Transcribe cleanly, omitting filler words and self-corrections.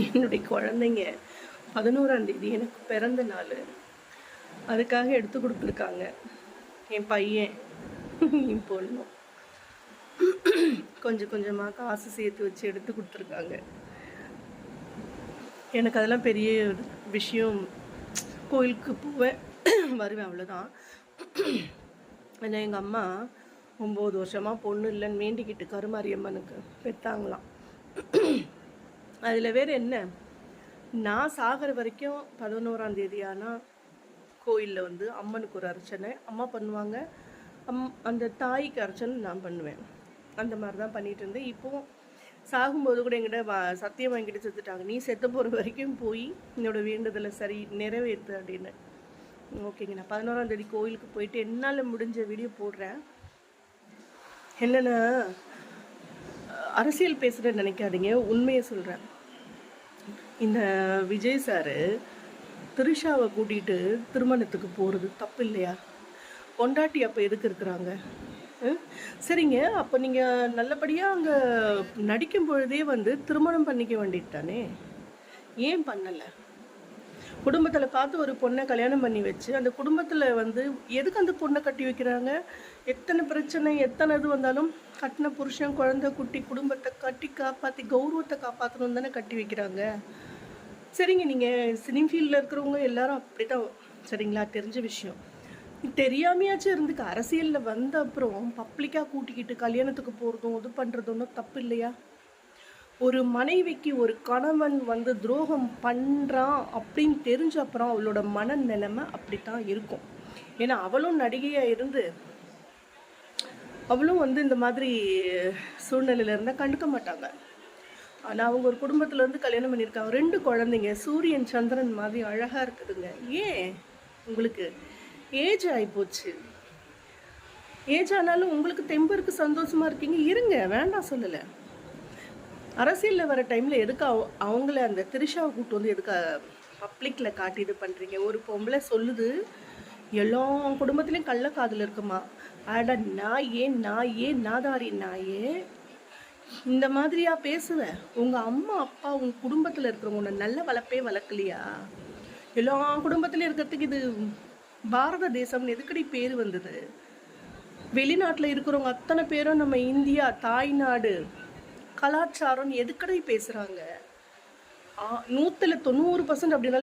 என்னுடைய குழந்தைங்க 11ஆம் தேதி எனக்கு பிறந்த நாள். அதுக்காக எடுத்து கொடுத்துருக்காங்க. என் பையன், என் பொண்ணும் கொஞ்சம் கொஞ்சமாக காசு சேர்த்து வச்சு எடுத்து கொடுத்துருக்காங்க. எனக்கு அதெல்லாம் பெரிய விஷயம். கோயிலுக்கு போவேன், வருவேன், அவ்வளோதான். ஆனால் எங்கள் அம்மா 9 வருஷமாக பொண்ணு இல்லைன்னு வேண்டிக்கிட்டு கருமாரியம்மனுக்கு பெற்றாங்களாம். அதில் வேறு என்ன, நான் சாகிற வரைக்கும் 11ஆம் தேதி ஆனால் கோயிலில் வந்து அம்மனுக்கு ஒரு அர்ச்சனை அம்மா பண்ணுவாங்க. அந்த தாய்க்கு அர்ச்சனை நான் பண்ணுவேன். அந்த மாதிரி தான் பண்ணிகிட்டு இருந்தேன். இப்போது சாகும்போது கூட என்கிட்ட சத்தியம் வாங்கிட்டு செத்துட்டாங்க, நீ செத்து போகிற வரைக்கும் போய் என்னோடய வேண்டுதலை சரி நிறைவேற்று அப்படின்னு. ஓகேங்க, நான் 11ஆம் தேதி கோயிலுக்கு போயிட்டு என்னால் முடிஞ்ச வீடியோ போடுறேன். என்னென்னா, அரசியல் பேசுகிறேன்னு நினைக்காதீங்க, உண்மையை சொல்கிறேன். இந்த விஜய் சார் திரிஷாவை கூட்டிகிட்டு திருமணத்துக்கு போகிறது தப்பு இல்லையா? பொண்டாட்டி அப்போ எதுக்கு இருக்கிறாங்க? சரிங்க, அப்போ நீங்கள் நல்லபடியாக அங்கே நடிக்கும் பொழுதே வந்து திருமணம் பண்ணிக்க வேண்டியது தானே, ஏன் பண்ணலை? குடும்பத்தில் பார்த்து ஒரு பொண்ணை கல்யாணம் பண்ணி வச்சு அந்த குடும்பத்தில் வந்து எதுக்கு அந்த பொண்ணை கட்டி வைக்கிறாங்க? எத்தனை பிரச்சனை எத்தனை இது வந்தாலும் கட்டின புருஷன் குழந்தை குட்டி குடும்பத்தை கட்டி காப்பாற்றி கௌரவத்தை காப்பாற்றணும் தானே கட்டி வைக்கிறாங்க. சரிங்க, நீங்கள் சினிம் ஃபீல்டில் இருக்கிறவங்க எல்லாரும் அப்படி தான், சரிங்களா? தெரிஞ்ச விஷயம். தெரியாமையாச்சும் இருந்துக்கு அரசியலில் வந்த அப்புறம் பப்ளிக்காக கூட்டிக்கிட்டு கல்யாணத்துக்கு போகிறதும் இது பண்ணுறதும் தப்பு இல்லையா? ஒரு மனைவிக்கு ஒரு கணவன் வந்து துரோகம் பண்ணுறான் அப்படின்னு தெரிஞ்ச அப்புறம் அவளோட மனநிலைமை அப்படித்தான் இருக்கும். ஏன்னா அவளும் நடிகையாக இருந்து அவளும் வந்து இந்த மாதிரி சூழ்நிலையில் இருந்தால் கண்டுக்க மாட்டாங்க. ஆனால் அவங்க ஒரு குடும்பத்துலேருந்து கல்யாணம் பண்ணியிருக்காங்க, 2 குழந்தைங்க, சூரியன் சந்திரன் மாதிரி அழகாக இருக்குதுங்க. ஏன் உங்களுக்கு ஏஜ் ஆகிப்போச்சு. ஏஜ் ஆனாலும் உங்களுக்கு தெம்பு இருக்குது, சந்தோஷமாக இருக்கீங்க, இருங்க, வேண்டாம் சொல்லலை. அரசியலில் வர டைமில் எதுக்கு அவங்கள அந்த திரிஷாவை கூப்பிட்டு வந்து எதுக்கு பப்ளிக்கில் காட்டி இது பண்ணுறீங்க? ஒரு பொம்பளை சொல்லுது எல்லா குடும்பத்துலேயும் கள்ள காதல் இருக்குமா? அட நாயே நாயே நாதாரி நாயே, இந்த மாதிரியா பேசுவேன்? உங்கள் அம்மா அப்பா உங்கள் குடும்பத்தில் இருக்கிறவங்க நல்ல வளர்ப்பே வளர்க்கலையா? எல்லா குடும்பத்துலேயும் இருக்கிறதுக்கு இது பாரத தேசம்னு எதுக்கடி பேர் வந்தது? வெளிநாட்டில் இருக்கிறவங்க அத்தனை பேரும் நம்ம இந்தியா தாய்நாடு கலாச்சாரம் எதுக்கடை பேசுகிறாங்க? 100% அப்படின்னா